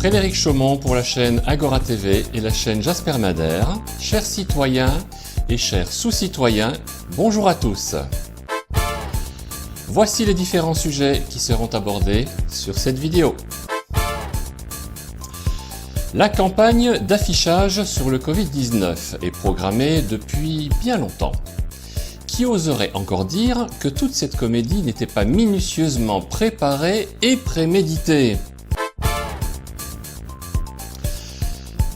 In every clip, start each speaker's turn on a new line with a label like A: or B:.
A: Frédéric Chaumont pour la chaîne Agora TV et la chaîne Jasper Madère. Chers citoyens et chers sous-citoyens, bonjour à tous. Voici les différents sujets qui seront abordés sur cette vidéo. La campagne d'affichage sur le Covid-19 est programmée depuis bien longtemps. Qui oserait encore dire que toute cette comédie n'était pas minutieusement préparée et préméditée?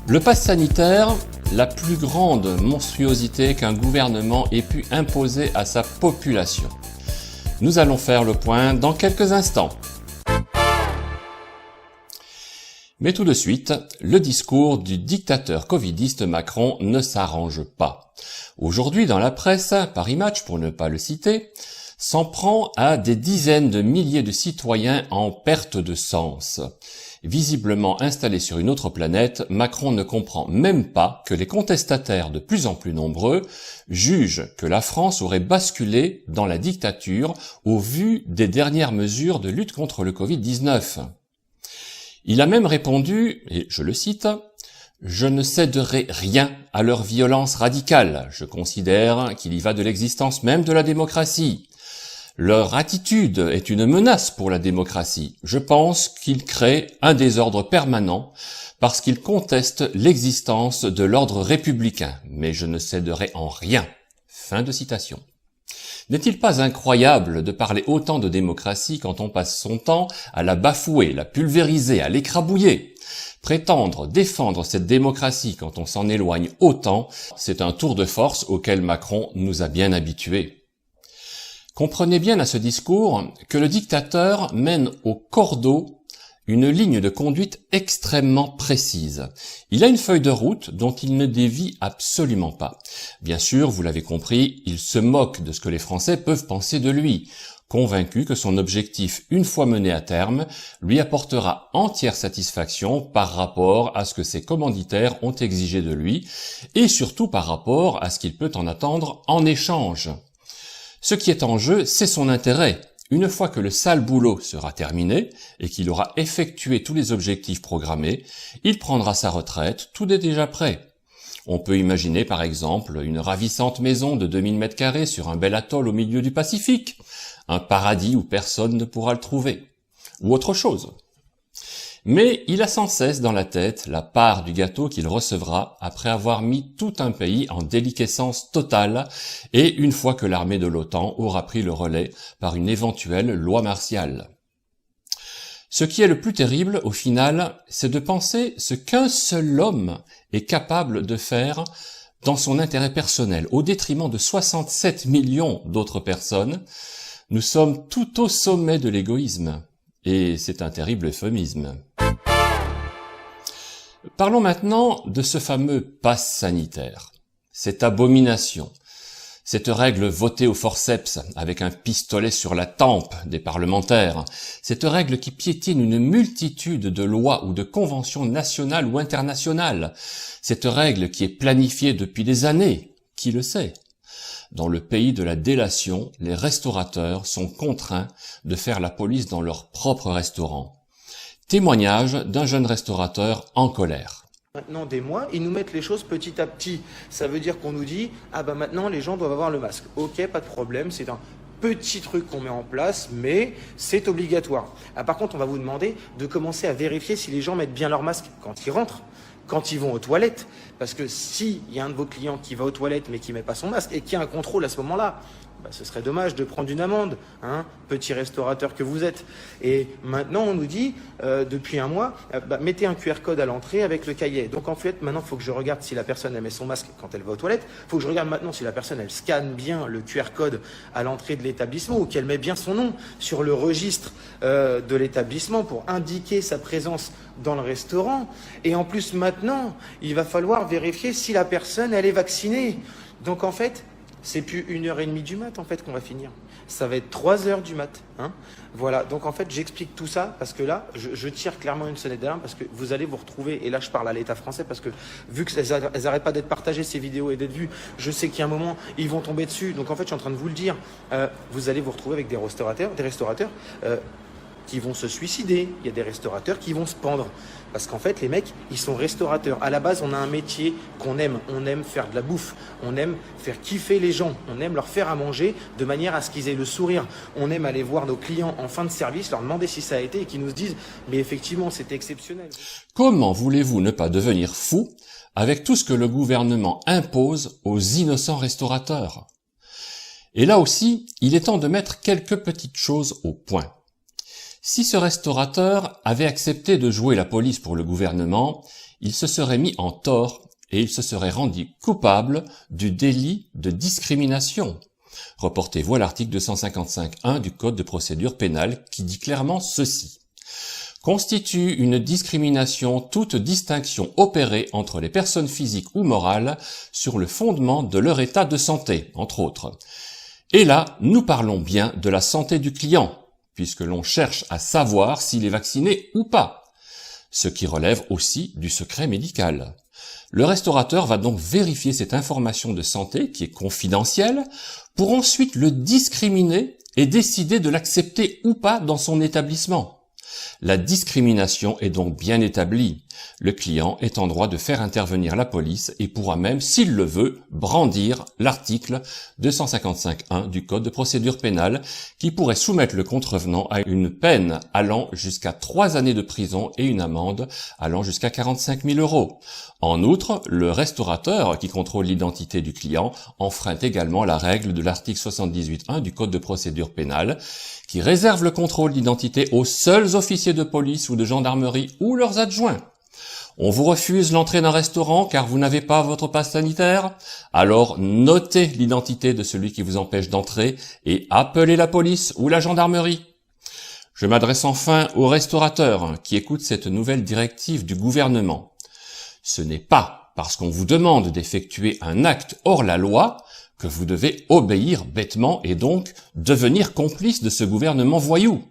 A: Le pass sanitaire, la plus grande monstruosité qu'un gouvernement ait pu imposer à sa population. Nous allons faire le point dans quelques instants. Mais tout de suite, le discours du dictateur covidiste Macron ne s'arrange pas. Aujourd'hui, dans la presse, Paris Match, pour ne pas le citer, s'en prend à des dizaines de milliers de citoyens en perte de sens. Visiblement installé sur une autre planète, Macron ne comprend même pas que les contestataires de plus en plus nombreux jugent que la France aurait basculé dans la dictature au vu des dernières mesures de lutte contre le Covid-19. Il a même répondu, et je le cite, « Je ne céderai rien à leur violence radicale. Je considère qu'il y va de l'existence même de la démocratie. Leur attitude est une menace pour la démocratie. Je pense qu'ils créent un désordre permanent parce qu'ils contestent l'existence de l'ordre républicain. Mais je ne céderai en rien. » Fin de citation. N'est-il pas incroyable de parler autant de démocratie quand on passe son temps à la bafouer, la pulvériser, à l'écrabouiller? Prétendre défendre cette démocratie quand on s'en éloigne autant, c'est un tour de force auquel Macron nous a bien habitués. Comprenez bien à ce discours que le dictateur mène au cordeau une ligne de conduite extrêmement précise. Il a une feuille de route dont il ne dévie absolument pas. Bien sûr, vous l'avez compris, il se moque de ce que les Français peuvent penser de lui, convaincu que son objectif, une fois mené à terme, lui apportera entière satisfaction par rapport à ce que ses commanditaires ont exigé de lui, et surtout par rapport à ce qu'il peut en attendre en échange. Ce qui est en jeu, c'est son intérêt. Une fois que le sale boulot sera terminé et qu'il aura effectué tous les objectifs programmés, il prendra sa retraite, tout est déjà prêt. On peut imaginer par exemple une ravissante maison de 2000 m² sur un bel atoll au milieu du Pacifique, un paradis où personne ne pourra le trouver, ou autre chose. Mais il a sans cesse dans la tête la part du gâteau qu'il recevra après avoir mis tout un pays en déliquescence totale et une fois que l'armée de l'OTAN aura pris le relais par une éventuelle loi martiale. Ce qui est le plus terrible au final, c'est de penser ce qu'un seul homme est capable de faire dans son intérêt personnel, au détriment de 67 millions d'autres personnes. Nous sommes tout au sommet de l'égoïsme. Et c'est un terrible euphémisme. Parlons maintenant de ce fameux pass sanitaire. Cette abomination, cette règle votée au forceps avec un pistolet sur la tempe des parlementaires, cette règle qui piétine une multitude de lois ou de conventions nationales ou internationales, cette règle qui est planifiée depuis des années, qui le sait? Dans le pays de la délation, les restaurateurs sont contraints de faire la police dans leur propre restaurant. Témoignage d'un jeune restaurateur en colère.
B: Maintenant des mois, ils nous mettent les choses petit à petit. Ça veut dire qu'on nous dit « Ah ben maintenant les gens doivent avoir le masque ». Ok, pas de problème, c'est un petit truc qu'on met en place, mais c'est obligatoire. Ah, par contre, on va vous demander de commencer à vérifier si les gens mettent bien leur masque quand ils rentrent, quand ils vont aux toilettes. Parce que s'il y a un de vos clients qui va aux toilettes mais qui ne met pas son masque et qui a un contrôle à ce moment-là, ce serait dommage de prendre une amende, hein, petit restaurateur que vous êtes. Et maintenant, on nous dit, depuis un mois, mettez un QR code à l'entrée avec le cahier. Donc en fait, maintenant, il faut que je regarde si la personne elle met son masque quand elle va aux toilettes. Il faut que je regarde maintenant si la personne elle scanne bien le QR code à l'entrée de l'établissement ou qu'elle met bien son nom sur le registre de l'établissement pour indiquer sa présence dans le restaurant. Et en plus, maintenant, il va falloir vérifier si la personne elle est vaccinée. Donc en fait, c'est plus 1h30 du mat en fait qu'on va finir. Ça va être 3h du mat. Hein, voilà, donc en fait j'explique tout ça parce que là, je tire clairement une sonnette d'alarme parce que vous allez vous retrouver, et là je parle à l'État français parce que vu qu'elles n'arrêtent pas d'être partagées ces vidéos et d'être vues, je sais qu'il y a un moment, ils vont tomber dessus. Donc en fait je suis en train de vous le dire, vous allez vous retrouver avec des restaurateurs qui vont se suicider, il y a des restaurateurs qui vont se pendre. Parce qu'en fait, les mecs, ils sont restaurateurs. À la base, on a un métier qu'on aime. On aime faire de la bouffe. On aime faire kiffer les gens. On aime leur faire à manger de manière à ce qu'ils aient le sourire. On aime aller voir nos clients en fin de service, leur demander si ça a été et qu'ils nous disent « mais effectivement, c'était exceptionnel ».
A: Comment voulez-vous ne pas devenir fou avec tout ce que le gouvernement impose aux innocents restaurateurs? Et là aussi, il est temps de mettre quelques petites choses au point. Si ce restaurateur avait accepté de jouer la police pour le gouvernement, il se serait mis en tort et il se serait rendu coupable du délit de discrimination. Reportez-vous à l'article 255.1 du Code de procédure pénale qui dit clairement ceci. Constitue une discrimination toute distinction opérée entre les personnes physiques ou morales sur le fondement de leur état de santé, entre autres. Et là, nous parlons bien de la santé du client, puisque l'on cherche à savoir s'il est vacciné ou pas, ce qui relève aussi du secret médical. Le restaurateur va donc vérifier cette information de santé qui est confidentielle pour ensuite le discriminer et décider de l'accepter ou pas dans son établissement. La discrimination est donc bien établie. Le client est en droit de faire intervenir la police et pourra même, s'il le veut, brandir l'article 255.1 du Code de procédure pénale qui pourrait soumettre le contrevenant à une peine allant jusqu'à 3 années de prison et une amende allant jusqu'à 45 000 €. En outre, le restaurateur qui contrôle l'identité du client enfreint également la règle de l'article 78.1 du Code de procédure pénale qui réserve le contrôle d'identité aux seuls officiers de police ou de gendarmerie ou leurs adjoints. On vous refuse l'entrée d'un restaurant car vous n'avez pas votre passe sanitaire? Alors notez l'identité de celui qui vous empêche d'entrer et appelez la police ou la gendarmerie. Je m'adresse enfin aux restaurateurs qui écoutent cette nouvelle directive du gouvernement. Ce n'est pas parce qu'on vous demande d'effectuer un acte hors la loi que vous devez obéir bêtement et donc devenir complice de ce gouvernement voyou.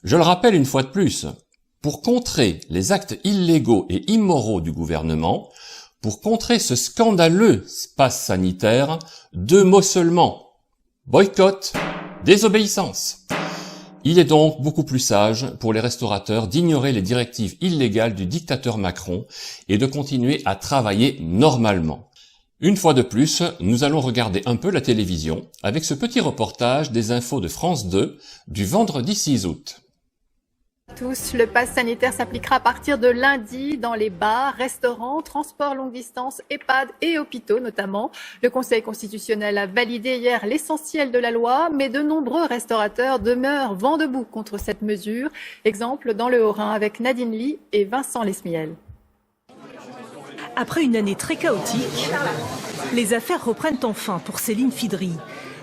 A: Je le rappelle une fois de plus, pour contrer les actes illégaux et immoraux du gouvernement, pour contrer ce scandaleux pass sanitaire, 2 mots seulement. Boycott, désobéissance. Il est donc beaucoup plus sage pour les restaurateurs d'ignorer les directives illégales du dictateur Macron et de continuer à travailler normalement. Une fois de plus, nous allons regarder un peu la télévision avec ce petit reportage des infos de France 2 du vendredi 6 août.
C: Tous, le pass sanitaire s'appliquera à partir de lundi dans les bars, restaurants, transports longue distance, EHPAD et hôpitaux notamment. Le Conseil constitutionnel a validé hier l'essentiel de la loi, mais de nombreux restaurateurs demeurent vent debout contre cette mesure. Exemple dans le Haut-Rhin avec Nadine Lee et Vincent Lesmiel.
D: Après une année très chaotique, les affaires reprennent enfin pour Céline Fidry.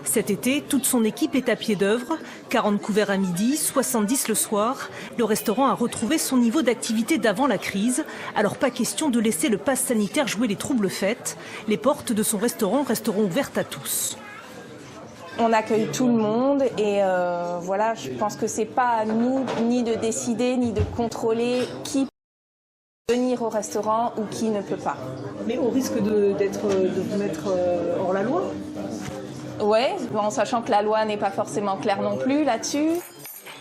D: Cet été, toute son équipe est à pied d'œuvre. 40 couverts à midi, 70 le soir. Le restaurant a retrouvé son niveau d'activité d'avant la crise. Alors pas question de laisser le pass sanitaire jouer les troubles fêtes. Les portes de son restaurant resteront ouvertes à tous.
E: On accueille tout le monde et voilà, je pense que c'est pas à nous ni de décider ni de contrôler qui peut venir au restaurant ou qui ne peut pas.
F: Mais au risque de vous mettre hors la loi ?
E: Ouais, en sachant que la loi n'est pas forcément claire non plus là-dessus.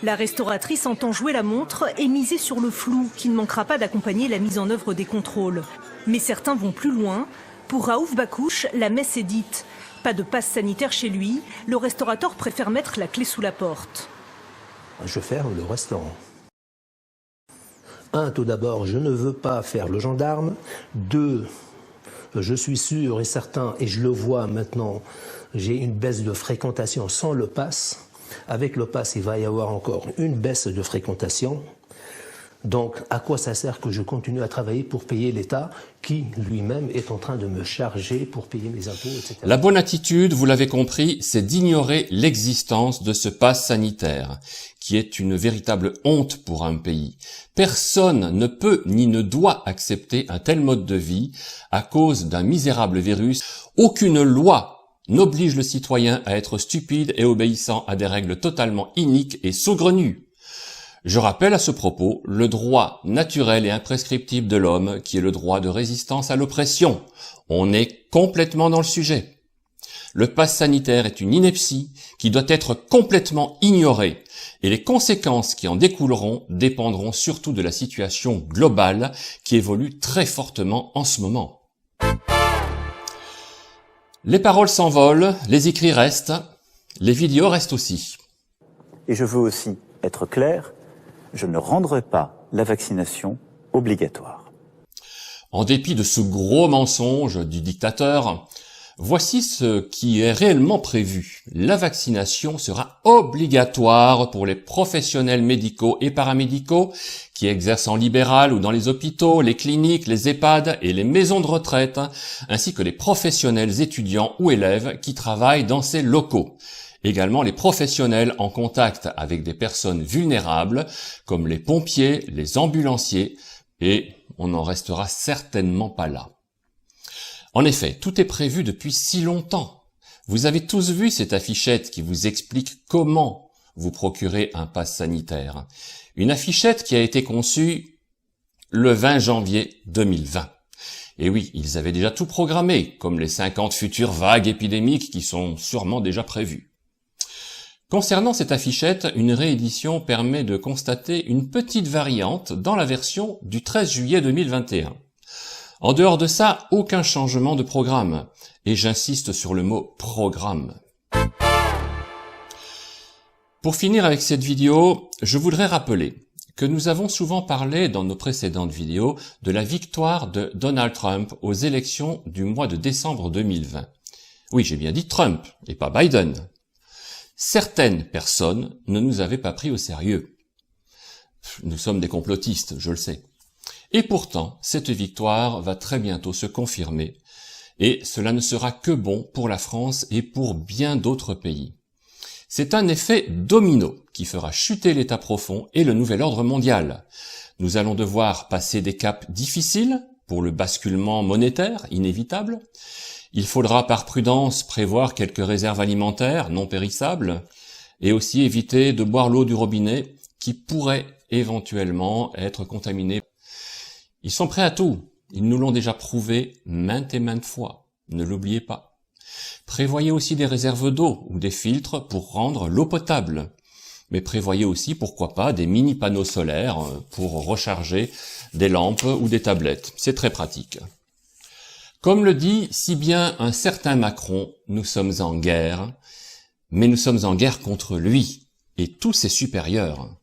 D: La restauratrice entend jouer la montre et miser sur le flou qui ne manquera pas d'accompagner la mise en œuvre des contrôles. Mais certains vont plus loin. Pour Raouf Bakouche, la messe est dite. Pas de passe sanitaire chez lui, le restaurateur préfère mettre la clé sous la porte.
G: Je ferme le restaurant. 1, tout d'abord, je ne veux pas faire le gendarme. 2, je suis sûr et certain, et je le vois maintenant, j'ai une baisse de fréquentation sans le pass. Avec le pass, il va y avoir encore une baisse de fréquentation. Donc, à quoi ça sert que je continue à travailler pour payer l'État qui, lui-même, est en train de me charger pour payer mes impôts, etc.
A: La bonne attitude, vous l'avez compris, c'est d'ignorer l'existence de ce pass sanitaire, qui est une véritable honte pour un pays. Personne ne peut ni ne doit accepter un tel mode de vie à cause d'un misérable virus. Aucune loi n'oblige le citoyen à être stupide et obéissant à des règles totalement iniques et saugrenues. Je rappelle à ce propos le droit naturel et imprescriptible de l'homme qui est le droit de résistance à l'oppression. On est complètement dans le sujet. Le pass sanitaire est une ineptie qui doit être complètement ignorée et les conséquences qui en découleront dépendront surtout de la situation globale qui évolue très fortement en ce moment. Les paroles s'envolent, les écrits restent, les vidéos restent aussi.
H: Et je veux aussi être clair, je ne rendrai pas la vaccination obligatoire.
A: En dépit de ce gros mensonge du dictateur, voici ce qui est réellement prévu. La vaccination sera obligatoire pour les professionnels médicaux et paramédicaux qui exercent en libéral ou dans les hôpitaux, les cliniques, les EHPAD et les maisons de retraite, ainsi que les professionnels étudiants ou élèves qui travaillent dans ces locaux. Également les professionnels en contact avec des personnes vulnérables, comme les pompiers, les ambulanciers, et on n'en restera certainement pas là. En effet, tout est prévu depuis si longtemps. Vous avez tous vu cette affichette qui vous explique comment vous procurer un pass sanitaire. Une affichette qui a été conçue le 20 janvier 2020. Et oui, ils avaient déjà tout programmé, comme les 50 futures vagues épidémiques qui sont sûrement déjà prévues. Concernant cette affichette, une réédition permet de constater une petite variante dans la version du 13 juillet 2021. En dehors de ça, aucun changement de programme. Et j'insiste sur le mot « programme ». Pour finir avec cette vidéo, je voudrais rappeler que nous avons souvent parlé dans nos précédentes vidéos de la victoire de Donald Trump aux élections du mois de décembre 2020. Oui, j'ai bien dit Trump et pas Biden. Certaines personnes ne nous avaient pas pris au sérieux. Nous sommes des complotistes, je le sais. Et pourtant, cette victoire va très bientôt se confirmer, et cela ne sera que bon pour la France et pour bien d'autres pays. C'est un effet domino qui fera chuter l'État profond et le nouvel ordre mondial. Nous allons devoir passer des caps difficiles pour le basculement monétaire inévitable. Il faudra par prudence prévoir quelques réserves alimentaires non périssables et aussi éviter de boire l'eau du robinet qui pourrait éventuellement être contaminée. Ils sont prêts à tout. Ils nous l'ont déjà prouvé maintes et maintes fois. Ne l'oubliez pas. Prévoyez aussi des réserves d'eau ou des filtres pour rendre l'eau potable. Mais prévoyez aussi, pourquoi pas, des mini-panneaux solaires pour recharger des lampes ou des tablettes. C'est très pratique. Comme le dit si bien un certain Macron, nous sommes en guerre, mais nous sommes en guerre contre lui et tous ses supérieurs.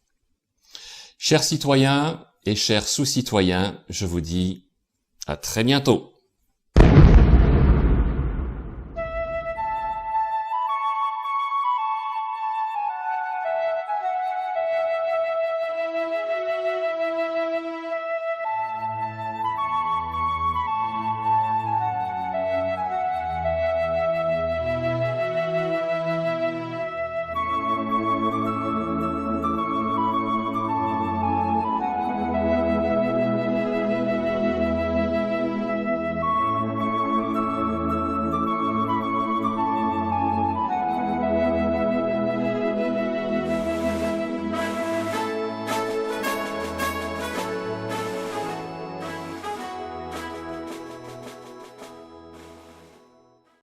A: Chers citoyens et chers sous-citoyens, je vous dis à très bientôt.